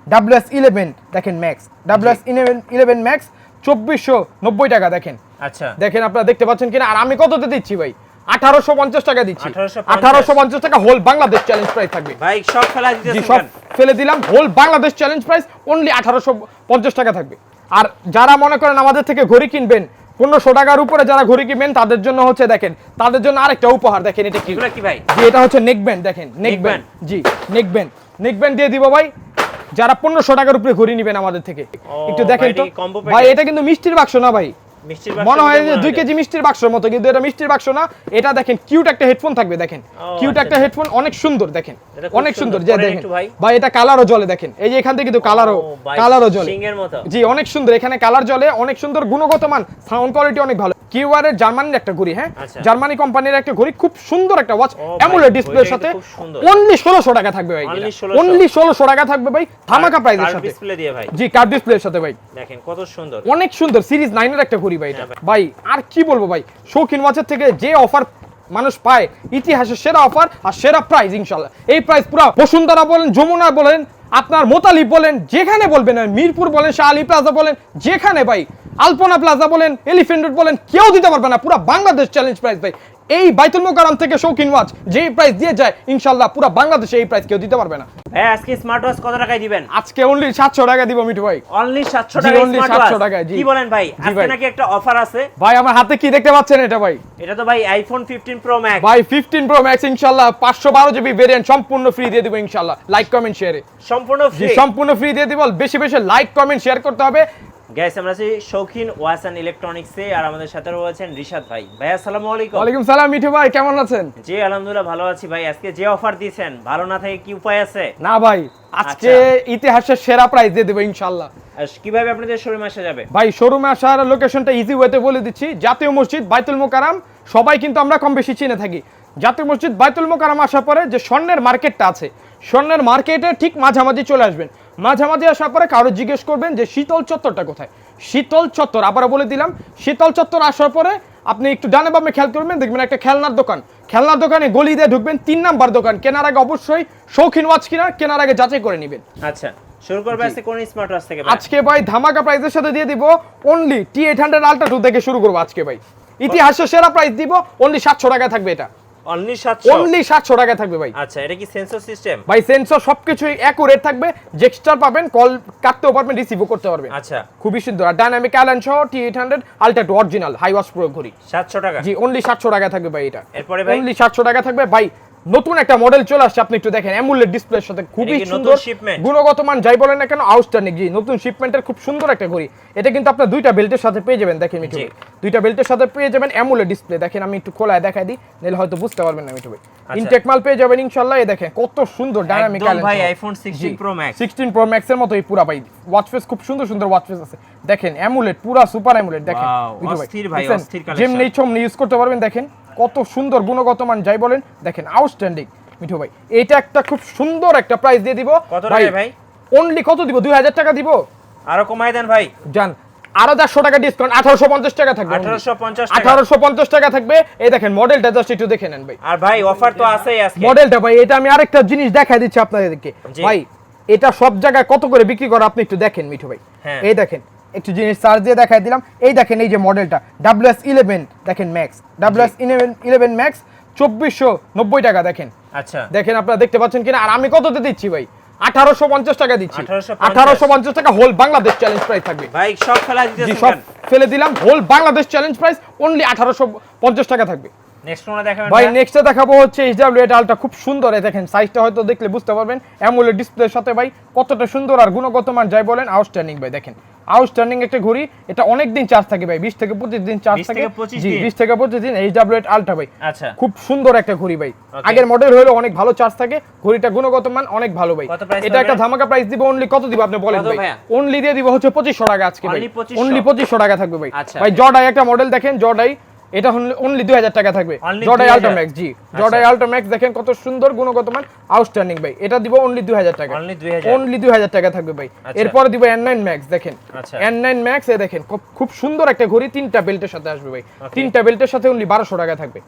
WS11 দেখেন max, WS11 max 2490 টাকা দেখেন। আচ্ছা দেখেন আপনারা দেখতে পাচ্ছেন কিনা, আর আমি কততে দিচ্ছি ভাই? 1850 টাকা দিচ্ছি। 1850 টাকা হোল বাংলাদেশ চ্যালেঞ্জ প্রাইস থাকবে ভাই। সব ফেলা দিতেছেন, সব ফেলে দিলাম। Whole Bangladesh challenge price only 1850 টাকা থাকবে। আর যারা মনে করেন আমাদের থেকে ঘড়ি কিনবেন 1500 টাকার উপরে, যারা ঘড়ি কিনবেন তাদের জন্য হচ্ছে দেখেন, তাদের জন্য আরেকটা উপহার দেখেন। এটা কি ভাই? জি এটা হচ্ছে নেকব্যান্ড দেখেন, নেকব্যান্ড। জি নেকব্যান্ড দিয়ে দিব ভাই। যারা 1500 টাকার উপরে ঘড়ি নেবেন আমাদের থেকে, একটু দেখেন তো ভাই। এটা কিন্তু মিষ্টির বাক্স না ভাই, মনে হয় যে 2 কেজি মিষ্টির বাক্সের মতো, কিন্তু এটা মিষ্টির বাক্স না। এটা দেখেন কিউট একটা হেডফোন থাকবে দেখেন, কিউট একটা হেডফোন, অনেক সুন্দর দেখেন, অনেক সুন্দর। যে দেখেন ভাই এটা কালারও জ্বলে দেখেন, এই যে এখান থেকে কিন্তু কালারও জ্বলে। জি অনেক সুন্দর, এখানে কালার জ্বলে, অনেক সুন্দর, গুণগত মান, সাউন্ড কোয়ালিটি অনেক ভালো। কিউআর এর জার্মানির একটা ঘড়ি, হ্যাঁ জার্মানি কোম্পানির একটা ঘড়ি, খুব সুন্দর একটা ওয়াচ, অ্যামোলেড ডিসপ্লের সাথে অনলি 1600 টাকা থাকবে ভাই। অনলি 1600 টাকা থাকবে ভাই, ধামাকা প্রাইসের সাথে ডিসপ্লে দিয়ে ভাই। জি কার্ভ ডিসপ্লের সাথে ভাই, দেখেন কত সুন্দর, অনেক সুন্দর। সিরিজ 9 এর একটা ঘড়ি ভাই এটা ভাই। আর কি বলবো ভাই, শৌখিন ওয়াচের থেকে যে অফার মানুষ পায়, ইতিহাসের সেরা অফার আর সেরা প্রাইস ইনশাআল্লাহ। এই প্রাইস পুরো বসুন্ধরা বলেন, যমুনা বলেন, আপনার মোতালিব বলেন, যেখানে বলবেন, মিরপুর বলেন, শাহ আলী প্লাজা বলেন, যেখানে ভাই, আলপনা প্লাজা বলেন, এলিফ্যান্ট রোড বলেন, কেউ দিতে পারবে না। পুরো বাংলাদেশ চ্যালেঞ্জ প্রাইস ভাই। এই বাইতুল মোকাররম থেকে শৌখিন ওয়াচ যে প্রাইস দিয়ে যায়, ইনশাআল্লাহ পুরো বাংলাদেশে এই প্রাইস কেউ দিতে পারবে না। ভাই আজকে স্মার্ট ওয়াচ কত টাকায় দিবেন? আজকে অনলি 700 টাকা দিব মিঠু ভাই। অনলি 700 টাকা স্মার্ট ওয়াচ। কি বলেন ভাই? আজকে নাকি একটা অফার আছে ভাই। আমার হাতে কি দেখতে পাচ্ছেন এটা ভাই? এটা তো ভাই আইফোন 15 প্রো ম্যাক্স ভাই। 15 প্রো ম্যাক্স ইনশাআল্লাহ 512 জিবি ভেরিয়েন্ট সম্পূর্ণ ফ্রি দিয়ে দিব ইনশাআল্লাহ। লাইক কমেন্ট শেয়ারে সম্পূর্ণ ফ্রি, সম্পূর্ণ ফ্রি দিয়ে দিব। বেশি বেশি লাইক কমেন্ট শেয়ার করতে হবে গাইস। আমরা আছি শৌখিন ওয়াচ এন্ড ইলেকট্রনিক্সে, আর আমাদের সাথে রয়েছেন রিশাদ ভাই। ভাই আসসালামু আলাইকুম। ওয়ালাইকুম সালাম মিঠু ভাই, কেমন আছেন? জি আলহামদুলিল্লাহ ভালো আছি ভাই। আজকে যে অফার দিয়েছেন, ভালো না থাকে কি উপায় আছে? না ভাই, আজকে ইতিহাসের সেরা প্রাইস দিয়ে দেব ইনশাআল্লাহ। কিভাবে আপনাদের শোরুমে আসা যাবে? ভাই শোরুমে আসার লোকেশনটা ইজি ওয়েতে বলে দিচ্ছি। জাতীয় মসজিদ বাইতুল মোকাররম, সবাই কিন্তু আমরা কম বেশি চিনে থাকি। জাতীয় মসজিদ বাইতুল মোকাররম আসার পরে যে স্বর্ণের মার্কেটটা আছে, স্বর্ণের মার্কেটের ঠিক মাঝামাঝি চলে আসবেন। মাঝামাঝি আসার পরে কারো জিজ্ঞেস করবেন যে শীতল চত্বরটা কোথায়। শীতল চত্বর আবারও বলে দিলাম, শীতল চত্বর আসার পরে আপনি একটু ডানে বামে খেয়াল করবেন, দেখবেন একটা খেলনার দোকান। খেলনার দোকানে গলি দিয়ে ঢুকবেন, 3 নাম্বার দোকান। কেনার আগে অবশ্যই শৌখিন ওয়াচ কেনার আগে যাচাই করে নেবেন। আচ্ছা শুরু করবে আজকে কোন স্মার্ট ওয়াচ থেকে? আজকে ভাই ধামাকা প্রাইসের সাথে দিয়ে দিব অনলি T800 Ultra 2 থেকে শুরু করব আজকে ভাই। ইতিহাসের সেরা প্রাইস দিব, অনলি 700 টাকা থাকবে এটা। অনলি 700 টাকা থাকবে ভাই। আচ্ছা এটা কি সেন্সর সিস্টেম? ভাই সেন্সর সবকিছুই অ্যাকুরেট থাকবে, জেক্সচার পাবেন, কল কাটতেও পারবেন, রিসিভও করতে পারবেন। আচ্ছা খুবই সুন্দর। আর ডাইনামিক আইল্যান্ড সহ T800 Ultra 2 original Hi Watch Pro ঘড়ি 700 টাকা। জি অনলি 700 টাকা থাকবে ভাই এটা। এরপরে ভাই অনলি 700 টাকা থাকবে ভাই। নতুন একটা মডেল চলে আসছে, আপনি একটু দেখেন, অ্যামোলেড ডিসপ্লের সাথে খুবই সুন্দর, গুণগত মান যাই বলেন না কেন আউটস্ট্যান্ডিং। জি নতুন শিপমেন্টের খুব সুন্দর একটা ঘড়ি। এটা কিন্তু আপনার দুইটা বেল্টের সাথে পেয়ে যাবেন। দেখেন মিঠু ভাই, দুইটা বেল্টের সাথে পেয়ে যাবেন অ্যামোলেড ডিসপ্লে। দেখেন আমি একটু খোলায় দেখাই দিই, নাহলে হয়তো বুঝতে পারবেন না মিঠু ভাই। ইনটেক মাল পেয়ে যাবেন ইনশাআল্লাহ। এই দেখেন কত সুন্দর ডাইনামিক আইল্যান্ড ভাই। IPhone 16 pro max, 16 pro max এর মতোই পুরো ভাই। ওয়াচ ফেস খুব সুন্দর সুন্দর ওয়াচ ফেস আছে। দেখেন অ্যামোলেড, পুরো সুপার অ্যামোলেড। দেখেন মিঠু ভাই, অস্থির ভাই, অস্থির কালেকশন। যেমনি ইচ্ছা ইউজ করতে পারবেন। দেখেন কত সুন্দর, গুণগত মান যাই বলেন, দেখেন আউটস্ট্যান্ডিং মিঠু ভাই। এটা একটা খুব সুন্দর একটা প্রাইস দিয়ে দিব। কত টাকা ভাই? অনলি কত দিব? 2000 টাকা দিব। আরো কমাই দেন ভাই। জান আরো 100 টাকা ডিসকাউন্ট, 1850 টাকা থাকবে। 1850 টাকা থাকবে। এই দেখেন মডেলটা জাস্ট একটু দেখে নেন ভাই। আর ভাই অফার তো আছেই আজকে। মডেলটা ভাই, এটা আমি আরেকটা জিনিস দেখাই দিচ্ছি আপনাদেরকে ভাই। এটা সব জায়গায় কত করে বিক্রি করে আপনি একটু দেখেন মিঠু ভাই। এই দেখেন একটু জিনিস চার্জ দিয়ে দেখাই দিলাম। এই দেখেন এই যে মডেলটা WS11 দেখেন ম্যাক্স, WS11 ম্যাক্স 2490 টাকা দেখেন। আচ্ছা দেখেন আপনারা দেখতে পাচ্ছেন কিনা, আর আমি কততে দিচ্ছি ভাই? 1850 টাকা দিচ্ছি। 1850 টাকা হোল বাংলাদেশ চ্যালেঞ্জ প্রাইস থাকবে ভাই। সব ফেলা দিতেছেন, সব ফেলে দিলাম। Whole Bangladesh challenge price only 1850 টাকা থাকবে। নেক্সট কোনটা দেখাবেন ভাই? নেক্সটে দেখাবো হচ্ছে HW8 Ultra। খুব সুন্দর। এই দেখেন সাইজটা হয়তো দেখলে বুঝতে পারবেন, অ্যামোলেড ডিসপ্লের সাথে ভাই কতটা সুন্দর আর গুণগত মান যাই বলেন আউটস্ট্যান্ডিং ভাই। দেখেন আউটস্ট্যান্ডিং একটা ঘড়ি। এটা অনেক দিন চার্জ থাকে ভাই, 20 থেকে 25 দিন চার্জ থাকে। জি 20 থেকে 25 দিন HW8 Ultra ভাই। আচ্ছা খুব সুন্দর একটা ঘড়ি ভাই। আগের মডেল হলো অনেক ভালো চার্জ থাকে, ঘড়িটা গুণগত মান অনেক ভালো ভাই। এটা একটা ধামাকা প্রাইস দিব। অনলি কত দিব আপনি বলেন ভাই? অনলি দিয়ে দিব হচ্ছে 2500 টাকা আজকে ভাই। অনলি 2500 টাকা থাকবে ভাই। ভাই জর্ডাই একটা মডেল দেখেন, জর্ডাই এটা অনলি 2000 টাকা থাকবে। জর্ডাই আলট্রা ম্যাক্স, জি জর্ডাই আলট্রা ম্যাক্স দেখেন কত সুন্দর গুণগত মান, আউটস্ট্যান্ডিং ভাই। এটা দিব অনলি 2000 টাকা, অনলি 2000 টাকা থাকবে ভাই। এরপরে দিব N9 Max, দেখেন N9 Max এ দেখেন খুব সুন্দর একটা ঘড়ি, তিনটা বেল্টের সাথে আসবে ভাই। তিনটা বেল্টের সাথে অনলি 1200 টাকা থাকবে,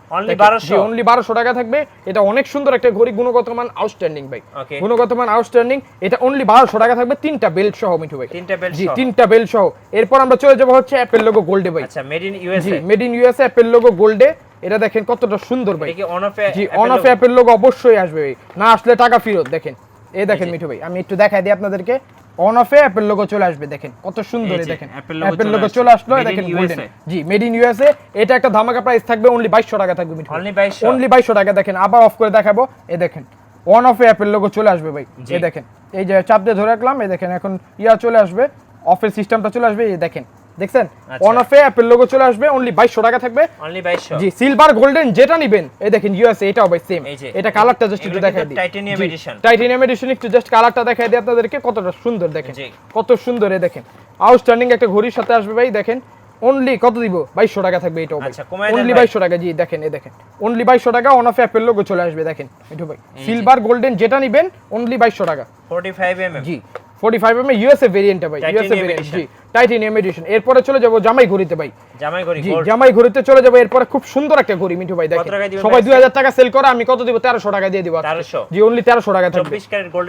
অনলি 1200 টাকা থাকবে। এটা অনেক সুন্দর একটা ঘড়ি, গুণগত মান আউটস্ট্যান্ডিং ভাই, গুণগত মান আউটস্ট্যান্ডিং। এটা অনলি 1200 টাকা থাকবে, তিনটা বেল্ট সহ মিঠু ভাই, তিনটা বেল্ট সহ। এরপর আমরা চলে যাব হচ্ছে অ্যাপেল লোগো গোল্ডে ভাই। আচ্ছা, made in USA, made in USA Apple logo গোল্ডে। এটা দেখেন কতটা সুন্দর ভাই। এটা কি অন অফ? জি, অন অফ অ্যাপেল লোগো অবশ্যই আসবে ভাই, না আসলে টাকা ফেরত। দেখেন এই দেখেন মিঠু ভাই, আমি একটু দেখাই দিই আপনাদেরকে। অন অফে অ্যাপেল লোগো চলে আসবে, দেখেন কত সুন্দর। এই দেখেন অ্যাপেল লোগো চলে আসলো, দেখেন golden. G, made in USA. এটা একটা ধামাকা প্রাইস থাকবে, অনলি 2200 টাকা থাকবে মিঠু, অনলি 2200 টাকা। দেখেন আবার অফ করে দেখাবো, এই দেখেন অন অফে অ্যাপেল লোগো চলে আসবে ভাই। এই দেখেন, এই যে চাপ দিয়ে ধরে রাখলাম, এই দেখেন এখন চলে আসবে, অফের সিস্টেমটা চলে আসবে। এই দেখেন, দেখছেন অন অফে অ্যাপেল লোগো চলে আসবে, অনলি 2200 টাকা থাকবে, অনলি 2200। জি, সিলভার গোল্ডেন যেটা নেবেন, এই দেখেন ইউএসএ, এটাও ভাই সেম। এটা কালারটা জাস্ট একটু দেখাই দিই, টাইটানিয়াম এডিশন, টাইটানিয়াম এডিশন। একটু জাস্ট কালারটা দেখাই দিই আপনাদেরকে, কতটা সুন্দর দেখেন, কত সুন্দর। এই দেখেন আউটস্ট্যান্ডিং একটা ঘড়ির সাথে আসবে ভাই। দেখেন অনলি কত দিব, 2200 টাকা থাকবে এটাও ভাই, অনলি 2200 টাকা। জি দেখেন, এই দেখেন অনলি 2200 টাকা, অন অফ অ্যাপেল লোগো চলে আসবে। দেখেন মিঠু ভাই, সিলভার গোল্ডেন যেটা নেবেন অনলি 2200 টাকা, 45 mm। জি 45 mm ইউএসএ ভেরিয়েন্টটা ভাই, ইউএসএ ভেরিয়েন্ট। জি, টাইটানিয়াম এডিশন। এরপরে চলে যাব জামাই ঘড়িতে ভাই, জামাই ঘড়ি। জি, জামাই ঘড়িতে চলে যাব। এরপরে খুব সুন্দর একটা ঘড়ি মিঠু ভাই, দেখেন সবাই 2000 টাকা সেল করে, আমি কত দিব, 1300 টাকা দিয়ে দিব। 1300? জি, অনলি 1300 টাকা থাকবে,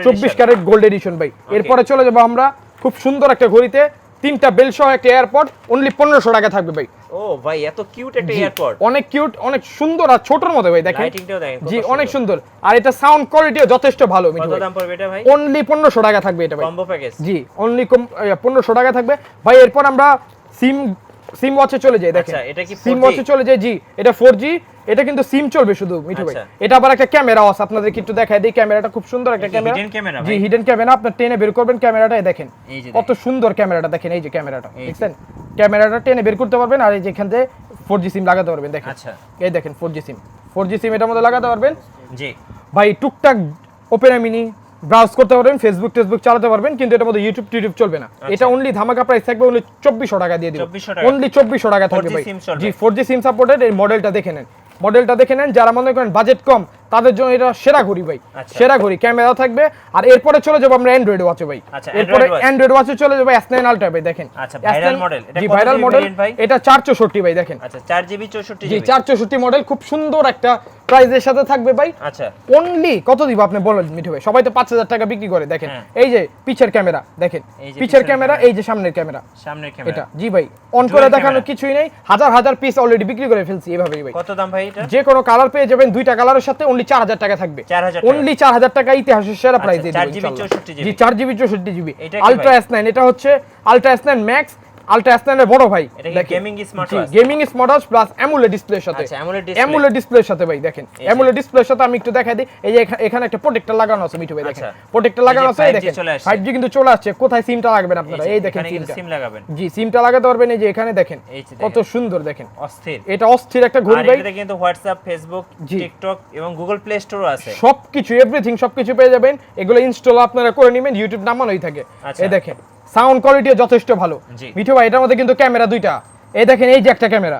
24 ক্যারেট গোল্ড এডিশন ভাই। এরপরে চলে যাব আমরা খুব সুন্দর একটা ঘড়িতে, তিনটা বেল সহ একটা এয়ারপড, অনলি 1500 টাকা থাকবে ভাই। ও ভাই, এত কিউট একটা এয়ারপড, অনেক কিউট, অনেক সুন্দর আর ছোটর মধ্যে ভাই। দেখেন লাইটিংটাও দেখেন, জি অনেক সুন্দর। আর এটা সাউন্ড কোয়ালিটিও যথেষ্ট ভালো মিঠু ভাই। কত দাম পড়বে এটা ভাই? অনলি 1500 টাকা থাকবে এটা ভাই, কম্বো প্যাকেজ। জি, অনলি 1500 টাকা থাকবে ভাই। এরপর আমরা সিম ওয়াচে চলে যাই। দেখেন আচ্ছা, এটা কি সিম ওয়াচে চলে যাই। জি, এটা 4G, এটা কিন্তু সিম চলবে শুধু মিঠু ভাই। এটা আবার একটা ক্যামেরা আছে, আপনাদের একটু দেখাই দিই। ক্যামেরাটা খুব সুন্দর একটা ক্যামেরা, হিডেন ক্যামেরা। জি, হিডেন ক্যামেরা। আপনি টেনে বের করবেন ক্যামেরাটা, দেখেন কত সুন্দর ক্যামেরাটা। দেখেন এই যে ক্যামেরাটা, দেখছেন ক্যামেরাটা টেনে বের করতে পারবেন। আর এই যে এখানে 4G সিম লাগাতে পারবেন। দেখেন আচ্ছা, এই দেখেন 4G সিম এটার মধ্যে লাগাতে পারবেন। জি ভাই, টুকটাক ওপেন মিনি ব্রাউজ করতে পারবেন, ফেসবুক চালাতে পারবেন, কিন্তু এটার মধ্যে ইউটিউব চলবে না। এটা অনলি ধামাকা প্রাইস থাকবে, অনলি 2400 টাকা দিয়ে দিব, অনলি 2400 টাকা থাকবে ভাই। জি, 4G সিম সাপোর্টেড। এই মডেলটা দেখে নেন, যারা মনে করেন বাজেট কম তাদের জন্য এটা সেরা ঘড়ি ভাই, সেরা ঘড়ি। ক্যামেরা থাকবে। আর এরপরে চলে যাবো আমরা অ্যান্ড্রয়েড ওয়াচে ভাই। এরপরে অ্যান্ড্রয়েড ওয়াচে চলে যাবো S9 আলট্রা ভাই। দেখেন ভাইরাল মডেল, জি ভাইরাল মডেল। এটা 464 ভাই। দেখেন আচ্ছা, 4GB 64GB। জি, 464 মডেল, খুব সুন্দর একটা প্রাইসের সাথে থাকবে ভাই। আচ্ছা, অনলি কত দিব আপনি বলেন মিঠু ভাই? সবাই তো 5000 টাকা বিক্রি করে। দেখেন এই যে পিছের ক্যামেরা, দেখেন পিছের ক্যামেরা, এই যে সামনের ক্যামেরা, এটা। জি ভাই, অন করে দেখানো কিছুই নেই, হাজার পিস অলরেডি বিক্রি করে ফেলছি এভাবেই ভাই। কত দাম ভাই এটা? যে কোনো কালার পেয়ে যাবেন, দুইটা কালারের সাথে অনলি 4000 টাকা থাকবে, অনলি 4000 টাকা। ইতিহাসের সেরা প্রাইস দিয়ে দিবেন ইনশাআল্লাহ। জি, 4GB 64GB আলট্রা S9। এটা হচ্ছে ultra S9 max, ultra S9 এর বড় ভাই। এটা gaming smart watch, gaming smart watch plus AMOLED ডিসপ্লের সাথে। আচ্ছা, অ্যামোলেড ডিসপ্লের সাথে ভাই। দেখেন অ্যামোলেড ডিসপ্লের সাথে আমি একটু দেখাই দিই। এই যে এখানে একটা প্রোটেক্টর লাগানো আছে মিঠু ভাই। দেখেন প্রোটেক্টর লাগানো আছে। এই দেখেন 5G কিন্তু চলে আসছে। কোথায় সিমটা লাগাবেন আপনারা? এই দেখেন সিম লাগাবেন। জি, সিমটা লাগাতে পারবেন। এই যে এখানে দেখেন কত সুন্দর, দেখেন অস্থির। এটা অস্থির একটা ঘড়ি ভাই। এটা কিন্তু হোয়াটসঅ্যাপ, ফেসবুক, টিকটক এবং গুগল প্লে স্টোরও আছে। সবকিছু এভরিথিং সবকিছু পেয়ে যাবেন। এগুলো ইনস্টল আপনারা করে নেবেন, ইউটিউব নামানোই থাকে। এই দেখেন সাউন্ড কোয়ালিটিও যথেষ্ট ভালো মিঠু ভাই। এটার মধ্যে কিন্তু ক্যামেরা দুইটা। এই দেখেন, এই যে একটা ক্যামেরা,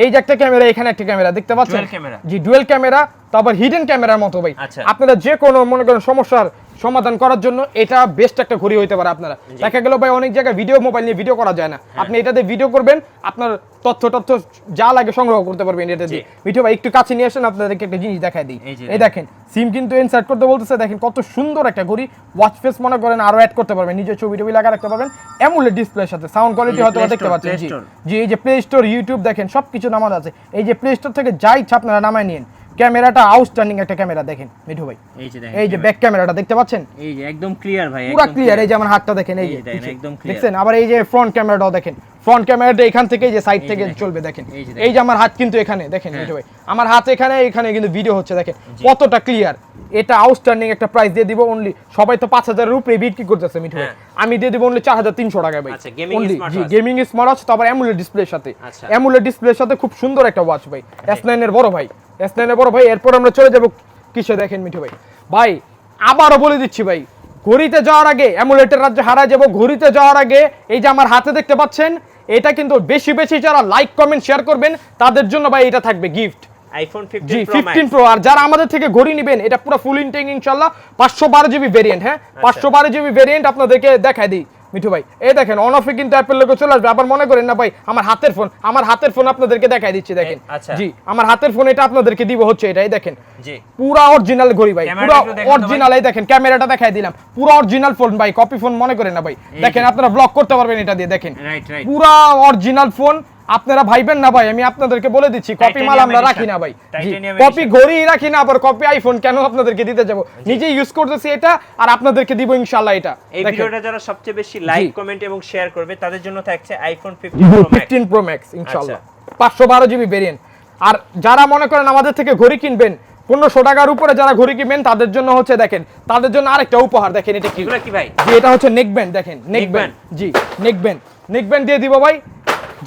এই যে একটা ক্যামেরা, এখানে একটা ক্যামেরা দেখতে পাচ্ছেন। জি, ডুয়াল ক্যামেরা, তারপর হিডেন ক্যামেরার মতো ভাই। আপনারা যে কোনো মনে করেন সমস্যার সমাধান করার জন্য এটা বেস্ট একটা ঘড়ি হইতে পারে। আপনারা দেখা গেল ভাই অনেক জায়গায় মোবাইল নিয়ে ভিডিও করা যায় না, আপনি এটাতে ভিডিও করবেন, আপনার তথ্য যা লাগে সংগ্রহ করতে পারবেন এটা দিয়ে। মিঠু ভাই একটু কাছে নিয়ে আসেন, আপনাদেরকে একটা জিনিস দেখাই দিই। এই দেখেন সিম কিন্তু ইনসার্ট করতে বলতেছে। দেখেন কত সুন্দর একটা ঘড়ি। ওয়াচ ফেস মনে করেন আরো অ্যাড করতে পারবেন, নিজের ছবি লাগা রাখতে পারবেন অ্যামোলেড ডিসপ্লের সাথে। সাউন্ড কোয়ালিটি হয়তো দেখতে পাচ্ছেন। জি, এই যে প্লে স্টোর, ইউটিউব দেখেন সবকিছু নামানো আছে। এই যে প্লে স্টোর থেকে যা ইচ্ছা আপনারা নামায় নিন। ক্যামেরাটা আউটস্ট্যান্ডিং একটা ক্যামেরা। দেখেন মিঠু ভাই, এই যে ব্যাক ক্যামেরাটা দেখতে পাচ্ছেন, এই যে একদম ক্লিয়ার ভাই, পুরো ক্লিয়ার। এই যে আমার হাতটা দেখেন, এই যে একদম ক্লিয়ার দেখছেন। আবার এই যে ফ্রন্ট ক্যামেরাটাও দেখেন, ফ্রন্ট ক্যামেরাটা এখান থেকে যে সাইড থেকে চলবে। দেখেন এই যে আমার হাত কিন্তু এখানে, দেখেন মিঠু ভাই আমার হাত এখানে কিন্তু ভিডিও হচ্ছে। দেখেন কতটা ক্লিয়ার। এটা আউটস্ট্যান্ডিং একটা প্রাইস দিয়ে দিব অনলি। সবাই তো 5000 এর উপরে বিক্রি করতেছে মিঠু ভাই, আমি দিয়ে দিব অনলি 4300 টাকা ভাই। অনলি জি, গেমিং স্মার্ট ওয়াচ, তারপর অ্যামোলেড ডিসপ্লের সাথে। অ্যামোলেড ডিসপ্লের সাথে খুব সুন্দর একটা ওয়াচ ভাই, S9 এর বড় ভাই, S9 এর বড় ভাই। এরপর আমরা চলে যাব কিসে? দেখেন মিঠু ভাই, ভাই আবারও বলে দিচ্ছি ভাই, ঘড়িতে যাওয়ার আগে অ্যামোলেডের রাজ্যে হারা যাব। ঘড়িতে যাওয়ার আগে এই যে আমার হাতে দেখতে পাচ্ছেন, এটা কিন্তু বেশি বেশি যারা লাইক কমেন্ট শেয়ার করবেন তাদের জন্য ভাই এটা থাকবে গিফট আইফোন 15 প্রো। আর যারা আমাদের থেকে ঘড়ি নেবেন এটা পুরো ফুল ইনটেক ইনশাআল্লাহ 512 জিবি ভেরিয়েন্ট, হ্যাঁ 512 জিবি ভেরিয়েন্ট আপনাদেরকে দেখাই দিই মিঠু ভাই। এই দেখেন অন অফে কিন্তু অ্যাপেল লোগো চলে আসবে, আবার মনে করেন না ভাই আমার হাতের ফোন আপনাদেরকে দেখাই দিচ্ছি দেখেন। জি আমার হাতের ফোন এটা আপনাদেরকে দিব হচ্ছে এটা, এই দেখেন জি পুরা অরিজিনাল ঘড়ি ভাই, পুরা অরিজিনাল। এই দেখেন ক্যামেরাটা দেখাই দিলাম, পুরা অরিজিনাল ফোন ভাই, কপি ফোন মনে করেন না ভাই। দেখেন আপনারা ব্লক করতে পারবেন এটা দিয়ে, দেখেন পুরা অরিজিনাল ফোন। আপনারা ভাইবেন না ভাই, আমি আপনাদেরকে বলে দিচ্ছি কপি মাল আমরা রাখি না ভাই, কপি ঘড়ি রাখি না, আবার কপি আইফোন কেন আপনাদেরকে দিতে যাব, নিজে ইউজ করতেছি এটা আর আপনাদেরকে দিব ইনশাআল্লাহ। এটা এই ভিডিওটা যারা সবচেয়ে বেশি লাইক কমেন্ট এবং শেয়ার করবে তাদের জন্য থাকছে আইফোন 15 প্রো ম্যাক্স ইনশাআল্লাহ 512 জিবি ভেরিয়েন্ট। আর যারা মনে করেন আমাদের থেকে ঘড়ি কিনবেন 1500 টাকার উপরে যারা ঘড়ি কিনবেন তাদের জন্য হচ্ছে দেখেন, তাদের জন্য আরেকটা উপহার দেখেন। এটা কি ভাই? জি এটা হচ্ছে নেকব্যান্ড, দেখেন নেকব্যান্ড, জি নেকব্যান্ড দিয়ে দিব ভাই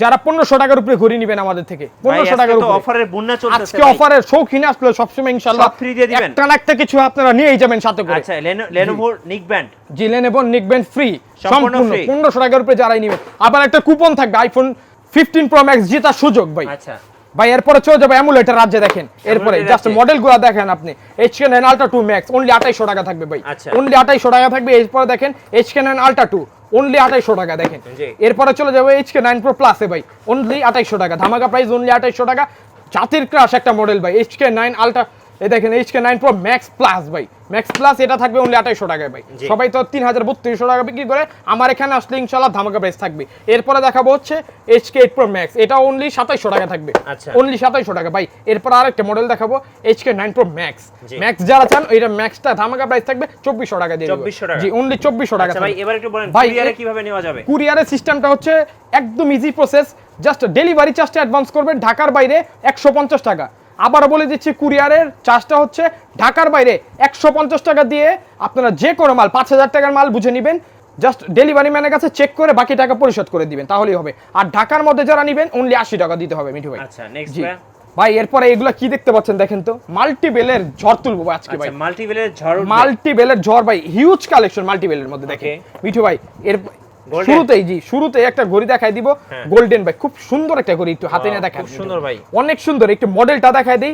যারা 1500 টাকার উপরে ঘড়ি নেবেন আমাদের থেকে। 1500 টাকার উপরে অফারের বন্যা চলতেছে, আজকে অফারের শৌখিন আসলে সবসময় ইনশাআল্লাহ ফ্রি দিয়ে দিবেন, একটা না একটা কিছু আপনারা নিয়েই যাবেন সাথে করে। আচ্ছা Lenovo নেকব্যান্ড, জি Lenovo নেকব্যান্ড ফ্রি সম্পূর্ণ 1500 টাকার উপরে যারাই নেবেন। আবার একটা কুপন থাকবে আইফোন 15 প্রো ম্যাক্স জেতার সুযোগ ভাই। আচ্ছা ভাই এরপরে চলে যাবে এমুলেটার রাজ্যে, দেখেন এরপরে জাস্ট মডেলগুলো দেখেন আপনি। HK9 Ultra 2 Max অনলি 2800 টাকা থাকবে ভাই, অনলি 2800 টাকা থাকবে। এরপরে দেখেন HK9 Ultra 2 অনলি 2800 টাকা দেখেন। এরপরে চলে যাবে HK9 Pro Plus এ ভাই অনলি 2800 টাকা, ধামাকা প্রাইস অনলি 2800 টাকা। জাতির ক্রাশ একটা মডেল ভাই HK9 Ultra, এই দেখেন HK9 Pro Max Plus ভাই, Max Plus এটা থাকবে অনলি 2800 টাকায় ভাই। সবাই তো 3200 টাকা বিক্রি করে, আমার এখানে আসলে ইনশাআল্লাহ ধামাকা প্রাইস থাকবে। এরপরে দেখাবো হচ্ছে HK8 Pro Max, এটা অনলি 2700 টাকা থাকবে, অনলি 2700 টাকা ভাই। এরপর আরেকটা মডেল দেখাবো HK9 Pro Max, ম্যাক্স যারা চান এটা ম্যাক্সটা ধামাকা প্রাইস থাকবে 2400 টাকা দিয়ে 2400 টাকা, জি অনলি 2400 টাকা। আচ্ছা ভাই এবার একটু বলেন কুরিয়ারে কিভাবে নেওয়া যাবে? কুরিয়ারের সিস্টেমটা হচ্ছে একদম ইজি প্রসেস, জাস্ট ডেলিভারি চার্জটা অ্যাডভান্স করবেন ঢাকার বাইরে 150 টাকা। আবারও বলে দিচ্ছি কুরিয়ারের চার্জটা হচ্ছে ঢাকার বাইরে 150 টাকা দিয়ে আপনারা যে কোনো মাল 5000 টাকার মাল বুঝে নেবেন, জাস্ট ডেলিভারি ম্যানের কাছে চেক করে বাকি টাকা পরিশোধ করে দিবেন তাহলেই হবে। আর ঢাকার মধ্যে যারা নেবেন অনলি 80 টাকা দিতে হবে মিঠু ভাই। আচ্ছা নেক্সট ভাই এরপরে এগুলা কি দেখতে পাচ্ছেন দেখেন তো, মাল্টিবেলের ঝড় তুলবো আজকে ভাই। মাল্টিবেলের ঝড় ভাই, হিউজ কালেকশন মাল্টিবেলের মধ্যে দেখেন মিঠু ভাই। এর শুরুতেই একটা ঘড়ি দেখাই দিব গোল্ডেন ভাই, খুব সুন্দর একটা ঘড়ি, একটু হাতে নিয়ে দেখাই, খুব সুন্দর ভাই, অনেক সুন্দর। একটু মডেলটা দেখাই দেই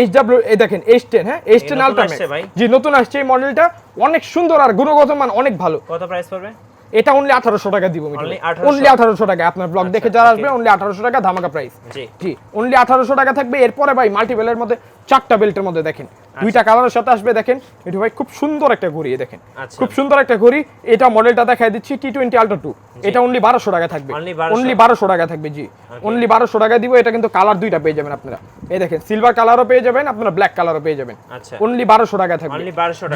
HW, এই দেখেন H10, হ্যাঁ H10 Ultra Max, জি নতুন আসছে এই মডেলটা, অনেক সুন্দর আর গুণগত মান অনেক ভালো। কত প্রাইস পড়বে? এটা অনলি 1800 টাকা দিব মিঠু, অনলি 1800 টাকা। আপনার ব্লগ দেখে যারা আসবে অনলি 1800 টাকা ধামাকা প্রাইস, জি অনলি 1800 টাকা থাকবে। এরপরে ভাই মাল্টিবেলের মধ্যে 4টা বেল্টের মধ্যে দেখেন 2টা কালারের সাথে আসবে, দেখেন মিঠু ভাই খুব সুন্দর একটা ঘড়ি, দেখেন খুব সুন্দর একটা ঘড়ি। এটা মডেলটা দেখাই দিচ্ছি T20 Ultra 2, এটা অনলি 1200 টাকা থাকবে, অনলি 1200 টাকা থাকবে, জি অনলি 1200 টাকা দিব। এটা কিন্তু কালার 2টা পেয়ে যাবেন আপনারা, এই দেখেন সিলভার কালারও পেয়ে যাবেন আপনারা, ব্ল্যাক কালারও পেয়ে যাবেন, অনলি 1200 টাকা থাকবে,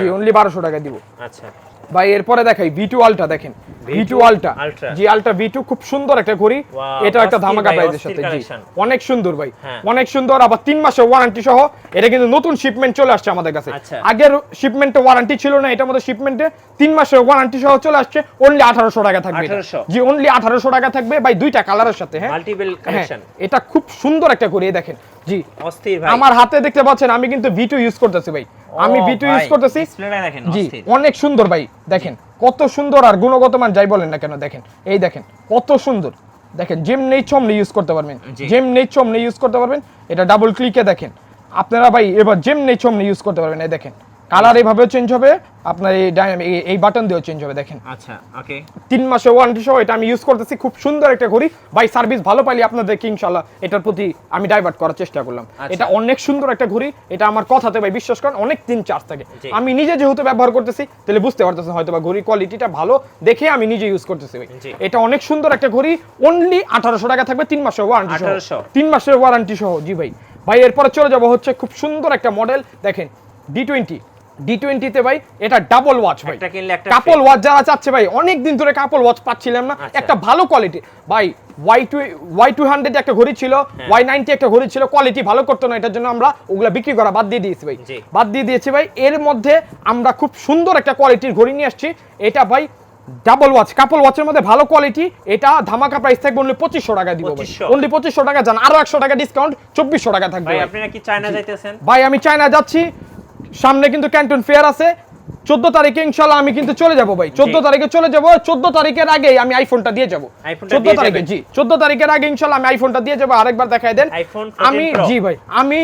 জি অনলি 1200 টাকা দিব। আচ্ছা ভাই এরপরে দেখাই V2 Ultra, দেখেন V2 Ultra, জি Ultra V2 খুব সুন্দর একটা ঘড়ি, এটা একটা ধামাকা প্রাইসের সাথে, জি অনেক সুন্দর ভাই, অনেক সুন্দর। আবার 3 মাসের ওয়ারেন্টি সহ, এটা কিন্তু নতুন শিপমেন্ট চলে আসছে আমাদের কাছে, আগের শিপমেন্টে ওয়ারেন্টি ছিল না, এটার মধ্যে শিপমেন্টে 3 মাসের ওয়ারেন্টি সহ চলে আসছে, অনলি 1800 টাকা থাকবে, জি অনলি 1800 টাকা থাকবে ভাই, 2টা কালারের সাথে, হ্যাঁ মাল্টিপল কালেকশন। এটা খুব সুন্দর একটা ঘড়ি, দেখেন জি অস্থির ভাই। আমার হাতে দেখতে পাচ্ছেন আমি কিন্তু V2 ইউজ করতেছি ভাই, আমি V2 ইউজ করতেছি, ডিসপ্লেটা দেখেন জি অনেক সুন্দর ভাই, দেখেন কত সুন্দর আর গুণগত মান যাই বলেন না কেন, দেখেন এই দেখেন কত সুন্দর, দেখেন জেম নেই চমনে ইউজ করতে পারবেন, জেম নেই চমনে ইউজ করতে পারবেন। এটা ডাবল ক্লিকে দেখেন আপনারা ভাই, এবার জেম নেই চমনে ইউজ করতে পারবেন। এই দেখেন কালার এইভাবে চেঞ্জ হবে, আপনার এই বাটন দিয়েও চেঞ্জ হবে, দেখেন আচ্ছা ওকে 3 মাসের ওয়ারেন্টি সহ এটা আমি ইউজ করতেছি, খুব সুন্দর একটা ঘড়ি ভাই। সার্ভিস ভালো পাইলে আপনাদেরকে ইনশাআল্লাহ এটার প্রতি আমি ডাইভার্ট করার চেষ্টা করলাম। এটা অনেক সুন্দর একটা ঘড়ি, এটা আমার কথাতে ভাই বিশ্বাস করেন অনেক দিন চার্জ থাকে। আমি নিজে যেহেতু ব্যবহার করতেছি তাহলে বুঝতে পারতেছেন হয়তো বা ঘড়ি কোয়ালিটিটা ভালো দেখে আমি নিজে ইউজ করতেছি ভাই। এটা অনেক সুন্দর একটা ঘড়ি, অনলি 1800 টাকা থাকবে 3 মাসের ওয়ারেন্টি সহ, 3 মাসের ওয়ারেন্টি সহ, জি ভাই। ভাই এরপরে চলে যাব হচ্ছে খুব সুন্দর একটা মডেল, দেখেন D20 তে ভাই এটা ডাবল ওয়াচ ভাই, কাপল ওয়াচ যারা চাচ্ছে ভাই, অনেক দিন ধরে কাপল ওয়াচ পাচ্ছিলাম না, একটা ভালো কোয়ালিটি ভাই। Y200 একটা ঘড়ি ছিল, Y90 একটা ঘড়ি ছিল, কোয়ালিটি ভালো করতো না, এটার জন্য আমরা ওগুলা বিক্রি করা বাদ দিয়ে দিয়েছি ভাই, বাদ দিয়ে দিয়েছি ভাই। এর মধ্যে আমরা খুব সুন্দর একটা কোয়ালিটির ঘড়ি নিয়ে আসছি, এটা ভাই ডাবল ওয়াচ, কাপল ওয়াচের মধ্যে ভালো কোয়ালিটি, এটা ধামাকা প্রাইস থাকবে অনলি 2500 টাকা দিব ভাই, অনলি 2500 টাকা। জান আরো 100 টাকা ডিসকাউন্ট, 2400 টাকা থাকবে। ভাই আপনি নাকি চায়না যাইতেছেন? ভাই আমি চায়না যাচ্ছি, সামনে কিন্তু ক্যান্টন ফেয়ার আছে, 14 তারিখে ইনশাআল্লাহ আমি কিন্তু চলে যাব ভাই, 14 তারিখে চলে যাব। 14 তারিখের আগে আমি আইফোনটা দিয়ে যাব। 14 তারিখে, জি 14 তারিখের আগে ইনশাআল্লাহ আমি আইফোনটা দিয়ে যাব। আরেকবার দেখাই দেন। আমি জি ভাই, আমি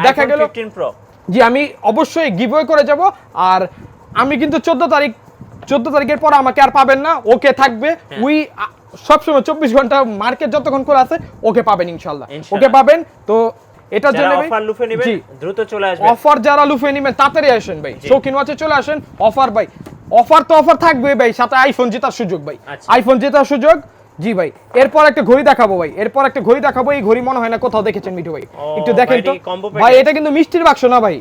দেখা গেল 15 Pro জি আমি অবশ্যই গিভওয়ে করে যাব। আর আমি কিন্তু 14 তারিখের পর আমাকে আর পাবেন না, ওকে থাকবে। উই সবসময় 24 ঘন্টা মার্কেট যতক্ষণ খোলা আছে ওকে পাবেন ইনশাআল্লাহ, ওকে পাবেন। তো এটার জন্য অফার লুফে নেবেন, দ্রুত চলে আসবেন। অফার যারা লুফে নেবেন তাড়াতাড়ি আসেন ভাই, শৌখিন ওয়াচে চলে আসেন। অফার ভাই, অফার তো অফার থাকবে ভাই, সাথে আইফোন জেতার সুযোগ ভাই, আইফোন জেতার সুযোগ। জি ভাই, এরপর একটা ঘড়ি দেখাবো ভাই, এরপর একটা ঘড়ি দেখাবো। এই ঘড়ি মনে হয় না কোথাও দেখেছেন মিঠু ভাই, একটু দেখেন তো ভাই। এটা কিন্তু মিষ্টির বাক্স না ভাই,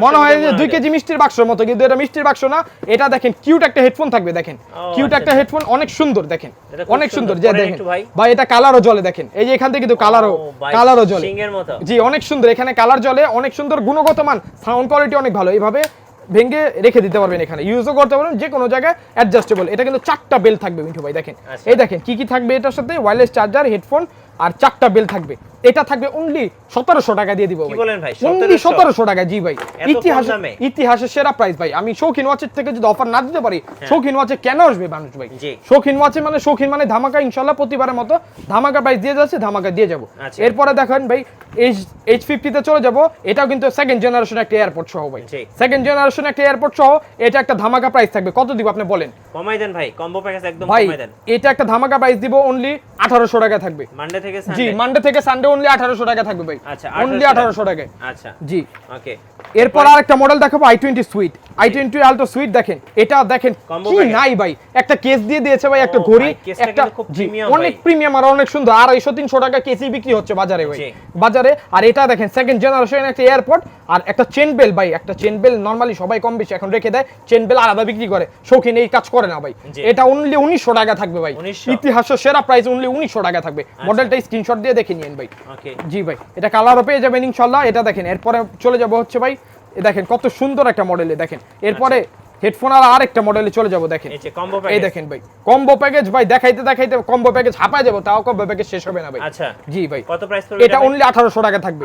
মনে হয় যে 2 কেজি মিষ্টির বাক্সের মতো, কিন্তু এটা মিষ্টির বাক্স না। এটা দেখেন কিউট একটা হেডফোন থাকবে, দেখেন কিউট একটা হেডফোন, অনেক সুন্দর, দেখেন অনেক সুন্দর। যে দেখেন ভাই এটা কালারও জ্বলে, দেখেন এই যে এখান থেকে কিন্তু কালারও জ্বলে, জি অনেক সুন্দর। এখানে কালার জ্বলে, অনেক সুন্দর, গুণগত মান, সাউন্ড কোয়ালিটি অনেক ভালো। এইভাবে ভেঙে রেখে দিতে পারবেন, এখানে ইউজও করতে পারবেন, যে কোনো জায়গায় অ্যাডজাস্টেবল। এটা কিন্তু 4টা বেল থাকবে মিঠু ভাই, দেখেন এই দেখেন কি কি থাকবে এটার সাথে, ওয়্যারলেস চার্জার, হেডফোন আর 4টা বেল থাকবে। এটা থাকবে অনলি 1700 টাকা দিয়ে দিব ভাই। কি বলেন ভাই, অনলি 1700 টাকা? জি ভাই, ইতিহাসের সেরা প্রাইস ভাই। আমি শৌখিন ওয়াচের থেকে যদি অফার না দিতে পারি, শৌখিন ওয়াচে কেন আসবে মানুষ ভাই? শৌখিন ওয়াচে মানে শৌখিন মানে ধামাকা, ইনশাআল্লাহ প্রতিবারের মতো ধামাকা প্রাইস দিয়ে যাচ্ছে, ধামাকা দিয়ে যাব। এরপরে দেখেন ভাই H50 তে চলে যাব। এটাও কিন্তু সেকেন্ড জেনারেশন একটা এয়ারপোর্ট সহ ভাই, সেকেন্ড জেনারেশন একটা এয়ারপোর্ট সহ। এটা একটা ধামাকা প্রাইস থাকবে। কত দিব আপনি বলেন? কমাই দেন ভাই, কম্বো প্যাকেজ একদম কমাই দেন। এটা একটা ধামাকা প্রাইস দিব, অনলি 1800 টাকা থাকবে। মানডে থেকে সানডে? জি মানডে থেকে সানডে অনলি 1800 টাকা থাকবে ভাই। আচ্ছা, অনলি 1800 টাকা। আচ্ছা জি ওকে। এরপর আরেকটা মডেল দেখাবো, i20 sweet, i20 ultra sweet. দেখেন এটা দেখেন কি নাই ভাই, একটা কেস দিয়ে দিয়েছে ভাই, একটা ঘড়ি, একটা অনেক প্রিমিয়াম আর অনেক সুন্দর। 250-300 টাকা কেসি বিক্রি হচ্ছে বাজারে ভাই, বাজারে। আর এটা দেখেন সেকেন্ড জেনারেশন একটা এয়ারপোর্ট আর একটা চেন বেল ভাই, একটা চেন বেল নরমালি সবাই কম বেশি এখন রেখে দেয়, চেন বেল আলাদা বিক্রি করে, শৌখিন এই কাজ করে না ভাই। এটা অনলি 1900 টাকা থাকবে ভাই, ইতিহাসের সেরা প্রাইস অনলি 1900 টাকা থাকবে। মডেলটা স্ক্রিনশট দিয়ে দেখে নিয়েন ভাই। জি ভাই, এটা কালারও পেয়ে যাবেন ইনশাআল্লাহ। এটা দেখেন, এরপরে চলে যাব হচ্ছে ভাই, দেখেন কত সুন্দর একটা মডেলে, দেখেন এরপরে হেডফোন আর আরেকটা মডেলে চলে যাব। দেখেন এই দেখেন ভাই কম্বো প্যাকেজ ভাই, দেখাইতে দেখাইতে কম্বো প্যাকেজ হাঁপায় যাব, তাও কম্বো প্যাকেজ শেষ হবে না ভাই। আচ্ছা জি ভাই, কত প্রাইস পড়বে এটা? অনলি 1800 টাকা থাকবে,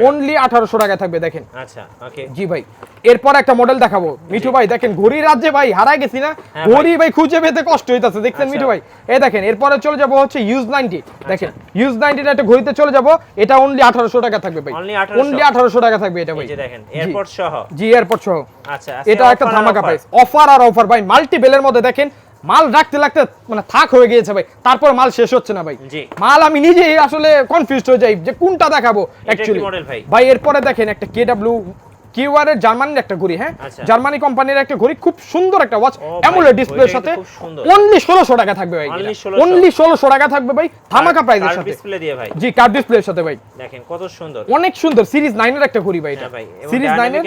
অনলি 1800 টাকা থাকবে। দেখেন আচ্ছা ওকে। জি ভাই, এরপর একটা মডেল দেখাবো মিঠু ভাই। দেখেন ঘড়ি রাজ্যে ভাই হারায় গেছি না, ঘড়ি ভাই খুঁজে পেতে কষ্ট হইতাছে, দেখছেন মিঠু ভাই। এই দেখেন এরপরে চলে যাব হচ্ছে ইউজ 90। দেখেন ইউজ 90 একটা ঘড়িতে চলে যাব, এটা অনলি 1800 টাকা থাকবে ভাই, অনলি 1800 টাকা থাকবে এটা ভাই। এই যে দেখেন এয়ারপোর্ট সহ, জি এয়ারপোর্ট সহ। আচ্ছা এটা একটা ধামাকা প্রাইস, অফার আর অফার ভাই। মাল্টি বেলের মধ্যে দেখেন মাল রাখতে লাগতে মানে থাক হয়ে গিয়েছে ভাই, তারপর মাল শেষ হচ্ছে না ভাই। মাল আমি নিজেই আসলে কনফিউজড হয়ে যাই যে কোনটা দেখাবো অ্যাকচুয়ালি ভাই। এরপরে দেখেন একটা কেডব্লিউ কিউআর এর জার্মানির একটা ঘড়ি, হ্যাঁ জার্মানি কোম্পানির একটা ঘড়ি, খুব সুন্দর একটা ওয়াচ, অ্যামোলেড ডিসপ্লের সাথে। অনলি 1600 টাকা থাকবে ভাই, অনলি 1600 টাকা থাকবে ভাই, ধামাকা প্রাইসের সাথে, ডিসপ্লে দিয়ে ভাই। জি কার্ভ ডিসপ্লের সাথে ভাই। দেখেন কত সুন্দর, অনেক সুন্দর। সিরিজ 9 এর একটা ঘড়ি ভাই এটা, সিরিজ 9 এর।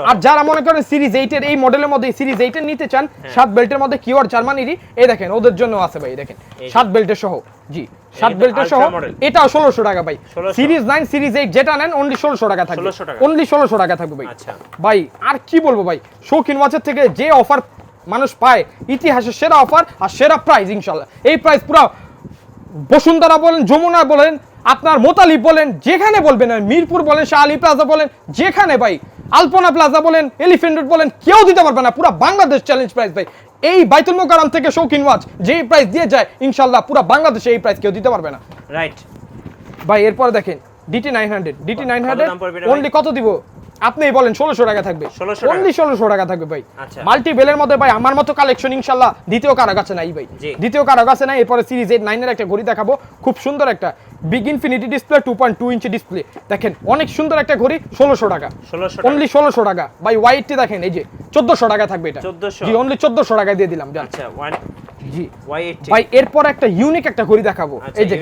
আর যারা মনে করেন সিরিজ 8 এর এই মডেলের মধ্যে সিরিজ 8 এর নিতে চান, 7 বেল্টের মধ্যে কিউআর জার্মানিরই, এই দেখেন ওদের জন্য আছে ভাই। দেখেন 7 বেল্টের সহ, জি 7 বেল্টের সহ, এটাও 1600 টাকা ভাই। সিরিজ 9 সিরিজ 8 যেটা নেন অনলি 1600 টাকা থাকবে, অনলি 1600 টাকা থাকবে ভাই। আচ্ছা ভাই আর কি বলবো ভাই, শৌখিন ওয়াচের থেকে যে অফার মানুষ পায়, ইতিহাসের সেরা অফার আর সেরা প্রাইস ইনশাআল্লাহ। এই প্রাইস পুরো বসুন্ধরা বলেন, যমুনা বলেন, আপনার মোতালিব বলেন, যেখানে বলবেন, মিরপুর বলেন, শাহ আলী প্লাজা বলেন, যেখানে ভাই আলপনা প্লাজা বলেন, এলিফ্যান্ট রোড বলেন, কেউ দিতে পারবে না। পুরো বাংলাদেশ চ্যালেঞ্জ প্রাইস ভাই। এই বাইতুল মোকাররম থেকে শৌখিন ওয়াচ যেই প্রাইস দিয়ে যায়, ইনশাআল্লাহ পুরো বাংলাদেশে এই প্রাইস কেউ দিতে পারবে না। রাইট ভাই এরপর দেখেন DT 900 অনলি কত দিব আপনিই বলেন? 1600 টাকা থাকবে, অনলি 1600 টাকা থাকবে ভাই। মাল্টি বেলের মধ্যে ভাই আমার মতো কালেকশন ইনশাআল্লাহ দ্বিতীয় কারো কাছে নাই ভাই, দ্বিতীয় কারো কাছে নাই। এরপরে সিরিজ 9 এর একটা ঘড়ি দেখাবো, খুব সুন্দর একটা big infinity display, 2.2 inch display. দেখেন অনেক সুন্দর একটা ঘড়ি, 1600 টাকা, অনলি 1600 টাকা ভাই। ওয়াইটি দেখেন এই যে 1400 টাকা থাকবে এটা, জি অনলি 1400 টাকা দিয়ে দিলাম। আচ্ছা জি ভাই এরপর একটা ইউনিক একটা ঘড়ি দেখাবো, এই যে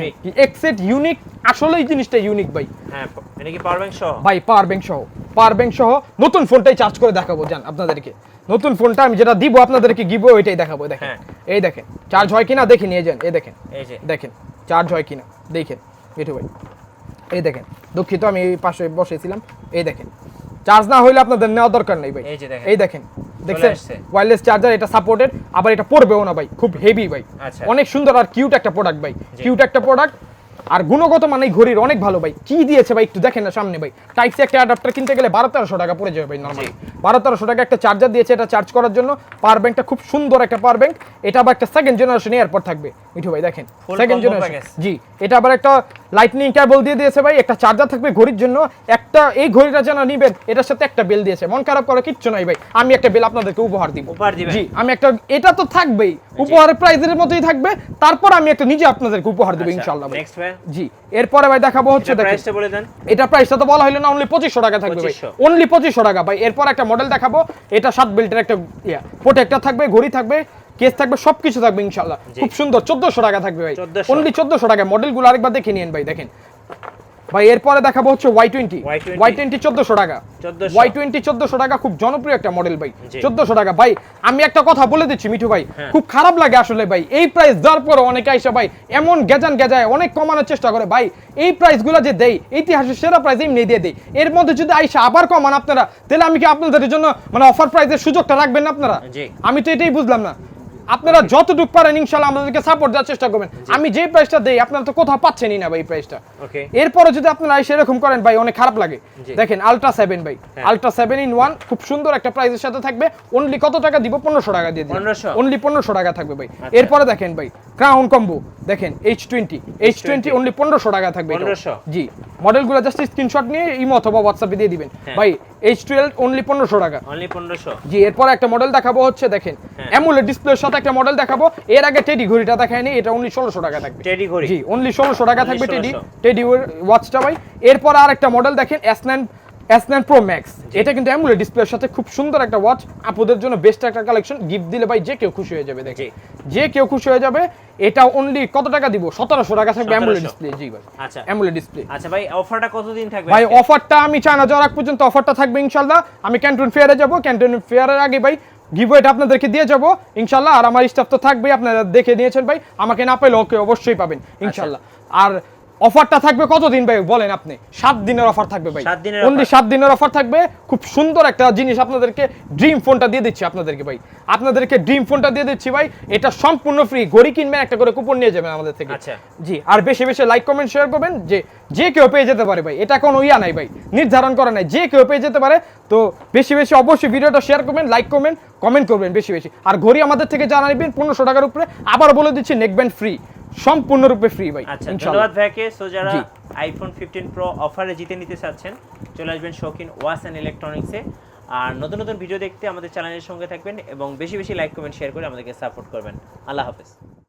এক্সেট ইউনিক। আসলে এই জিনিসটা ইউনিক ভাই। হ্যাঁ এটা কি পাওয়ার ব্যাংক সহ ভাই? পাওয়ার ব্যাংক সহ, পাওয়ার ব্যাংক সহ। নতুন ফোনটাই চার্জ করে দেখাবো জান আপনাদেরকে, নতুন ফোনটা আমি যেটা দিব আপনাদেরকে গিভ ওইটাই দেখাবো। দেখেন এই দেখেন চার্জ হয় কিনা দেখে নিয়ে যান। এই দেখেন, এই যে দেখেন চার্জ হয় কিনা দেখেন মিঠু ভাই। এই দেখেন, দুঃখিত আমি এই পাশে বসেছিলাম। এই দেখেন চার্জ না হইলে আপনাদের নেওয়া দরকার নেই ভাই। এই দেখেন, দেখছেন ওয়্যারলেস চার্জার, এটা সাপোর্টেড, আবার এটা পড়বেও না ভাই, খুব হেভি ভাই, অনেক সুন্দর আর কিউট একটা প্রোডাক্ট ভাই, কিউট একটা প্রোডাক্ট। আর গুণগত মানে ঘড়ির অনেক ভালো ভাই। কি দিয়েছে ভাই একটু দেখেন না সামনে ভাই, টাইপ সি একটা অ্যাডাপ্টার কিনতে গেলে 1200-1300 টাকা পড়ে যাবে ভাই নরমালি। 1200-1300 টাকা একটা চার্জার দিয়েছে এটা চার্জ করার জন্য। পাওয়ার ব্যাংকটা খুব সুন্দর একটা পাওয়ার ব্যাংক। এটা আবার একটা সেকেন্ড জেনারেশন এয়ারপড থাকবে মিঠু ভাই, দেখেন সেকেন্ড জেনারেশন। জি, এটা আবার একটা লাইটনিং কেবল দিয়ে দিয়েছে ভাই, একটা চার্জার থাকবে ঘড়ির জন্য, একটা এই ঘড়িটা যেন নিবেন এটার সাথে একটা বেল দিয়েছে। মন খারাপ করার কিচ্ছু নাই ভাই, আমি একটা বেল আপনাদেরকে উপহার দিব। জি, আমি একটা, এটা তো থাকবেই উপহারের প্রাইজের মতোই থাকবে, তারপর আমি একটা নিজে আপনাদেরকে উপহার দেব ইনশাআল্লাহ ভাই। জি, এরপরে ভাই দেখাবো হচ্ছে দেখেন এটা প্রাইসটা তো বলা হলো না, অনলি 2500 টাকা থাকবে ভাই, অনলি 2500 টাকা ভাই। এরপর একটা মডেল দেখাবো, এটা 7 বেল্টের একটা প্রোটেক্টর থাকবে, ঘড়ি থাকবে, কেস থাকবে, সবকিছু থাকবে ইনশাআল্লাহ। খুব সুন্দর 1400 টাকা থাকবে ভাই, অনলি 1400 টাকা। মডেলগুলো আরেকবার দেখে নিন ভাই, দেখেন ভাই। এরপরে দেখাবো হচ্ছে Y20 1400 টাকা, Y20 1400 টাকা, খুব জনপ্রিয় একটা মডেল ভাই, 1400 টাকা ভাই। আমি একটা কথা বলে দিচ্ছি মিঠু ভাই, খুব খারাপ লাগে আসলে ভাই, এই প্রাইস দেওয়ার পর অনেকে আইসা ভাই এমন গেজায় অনেক কমানোর চেষ্টা করে ভাই। এই প্রাইসগুলো যে দেই, ইতিহাসের সেরা প্রাইস এমনি দিয়ে দেই, এর মধ্যে যদি আইসা আবার কমান আপনারা, তাহলে আমি কি আপনাদের জন্য মানে অফার প্রাইসের সুযোগটা রাখবেন না আপনারা? আমি তো এটাই বুঝলাম না। আপনারা যতটুকু পারেন ইনশাআল্লাহ আমাদেরকে সাপোর্ট দেওয়ার চেষ্টা করবেন। আমি যে প্রাইসটা দেই আপনারা তো কোথাও পাচ্ছেনই না ভাই এই প্রাইসটা। এরপরে যদি আপনারা সেরকম করেন ভাই অনেক খারাপ লাগে। দেখেন আলট্রা 7 ভাই, আলট্রা 7 in 1 খুব সুন্দর একটা প্রাইসের সাথে থাকবে। অনলি কত টাকা দিব? 1500 টাকা দিয়ে দিই, অনলি 1500 টাকা থাকবে ভাই। এরপরে দেখেন ভাই ক্রাউন কম্বো, দেখেন H20 অনলি 1500 টাকা থাকবে। জি, মডেলগুলো জাস্ট স্ক্রিনশট নিয়ে ইমো অথবা হোয়াটসঅ্যাপে দিয়ে দিবেন ভাই। H12 অনলি 1500 টাকা, অনলি 1500। জি, এরপর একটা মডেল দেখাবো হচ্ছে দেখেন অ্যামোলেড ডিসপ্লের সাথে একটা মডেল দেখাবো। এর আগে টেডি ঘড়িটা দেখায়নি, এটা অনলি 1600 টাকা থাকবে। টেডি ঘড়ি, জি, অনলি 1600 টাকা থাকবে টেডি ওয়াচটা ভাই। এরপর আর একটা মডেল দেখেন S9 Pro Max, এটা কিন্তু অ্যামোলেড ডিসপ্লের সাথে খুব সুন্দর একটা ওয়াচ। আপুদের জন্য বেস্ট একটা কালেকশন, গিফট দিলে ভাই যে কেউ খুশি হয়ে যাবে। দেখে যে কেউ খুশি হয়ে যাবে। এটা অনলি কত টাকা দিব? 1700 টাকা থাকবে অ্যামোলেড ডিসপ্লে। জি ভাই, আচ্ছা অ্যামোলেড ডিসপ্লে। আচ্ছা ভাই, অফারটা কতদিন থাকবে ভাই? অফারটা আমি চায়না যাওয়ার আগ পর্যন্ত অফারটা থাকবে ইনশাআল্লাহ। আমি ক্যান্টন ফেয়ারে যাব, ক্যান্টন ফেয়ারের আগে ভাই গিভওয়েটা আপনাদেরকে দিয়ে যাব ইনশাআল্লাহ। আর আমার স্টাফ তো থাকবে, আপনারা দেখে নিয়েছেন ভাই, আমাকে না পেলে ওকে অবশ্যই পাবেন ইনশাআল্লাহ। আর অফারটা থাকবে কতদিন ভাই বলেন আপনি? 7 দিনের অফার থাকবে ভাই, অনলি 7 দিনের অফার থাকবে। খুব সুন্দর একটা জিনিস আপনাদেরকে, ড্রিম ফোনটা দিয়ে দিচ্ছি আপনাদেরকে ভাই, আপনাদেরকে ড্রিম ফোনটা দিয়ে দিচ্ছি ভাই। এটা সম্পূর্ণ ফ্রি, ঘড়ি কিনবেন একটা করে কুপন নিয়ে যাবেন আমাদের থেকে। আচ্ছা জি, আর বেশি বেশি লাইক কমেন্ট শেয়ার করবেন, যে কেউ পেয়ে যেতে পারে ভাই, এটা কোনো ইয়া নাই ভাই, নির্ধারণ করা নাই, যে কেউ পেয়ে যেতে পারে। তো বেশি বেশি অবশ্যই ভিডিওটা শেয়ার করবেন, লাইক করবেন, কমেন্ট করবেন বেশি বেশি। আর ঘড়ি আমাদের থেকে জানা নেবেন 1500 টাকার উপরে। আবার বলে দিচ্ছি নেকব্যান্ড ফ্রি, সম্পূর্ণরূপে ফ্রি ভাই। আচ্ছা, ধন্যবাদ ভাইকে। সো যারা আইফোন 15 প্রো অফারে জিতে নিতে চাচ্ছেন, চলে আসবেন শৌখিন ওয়াচ অ্যান্ড ইলেকট্রনিক্সে। আর নতুন নতুন ভিডিও দেখতে আমাদের চ্যানেলের সঙ্গে থাকবেন এবং বেশি বেশি লাইক কমেন্ট শেয়ার করে আমাদেরকে সাপোর্ট করবেন। আল্লাহ হাফেজ।